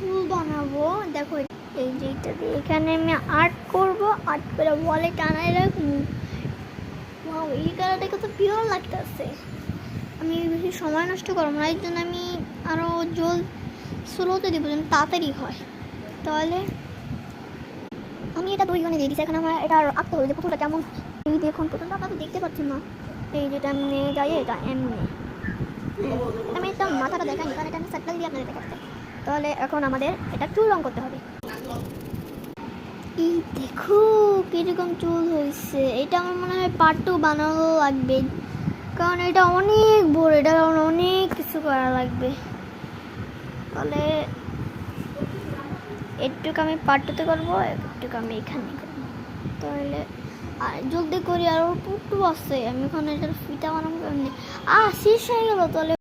চুল বানাবো। দেখো এই যে এটা দিয়ে এখানে আমি আর্ট করব, আর্ট করে ওয়ালে টানাই রাখবো। ওয়াও, এই কালারটা কত পিওর লাগতেছে। আমি বেশি সময় নষ্ট করবো না, এর জন্য আমি আরও জল স্লোতে দেবো যেন তাড়াতাড়ি হয়। তাহলে আমি এটা 2 ঘন্টা দিয়ে দিচ্ছি। এখন আমার এটা আঁকতে হবে যে পুতুলটা কেমন। এই দেখুন পুতুলটা আপনারা দেখতে পাচ্ছেন না, এই যেটা এমনি যাই, এটা এমনি আমি একটা মাথাটা দেখাই, কারণ এটা আমি সার্কেল দিয়ে আপনাদের দেখাতে। তাহলে এখন আমাদের এটা চুল রং করতে হবে। এই দেখো কিরকম চুল হয়েছে। এটা আমার মনে হয় পার্ট 2 বানানো লাগবে, কারণ এটা অনেক বড়, এটা অনেক কিছু করা লাগবে। তাহলে একটুকু আমি পার্ট 2তে করবো, একটুকু আমি এখানে করবো। তাহলে আর জলদি করি, আর পুটু আছে, আমি ওখানে এটার ফিতা বানাবো এমনি শেষ হয়ে গেল। তাহলে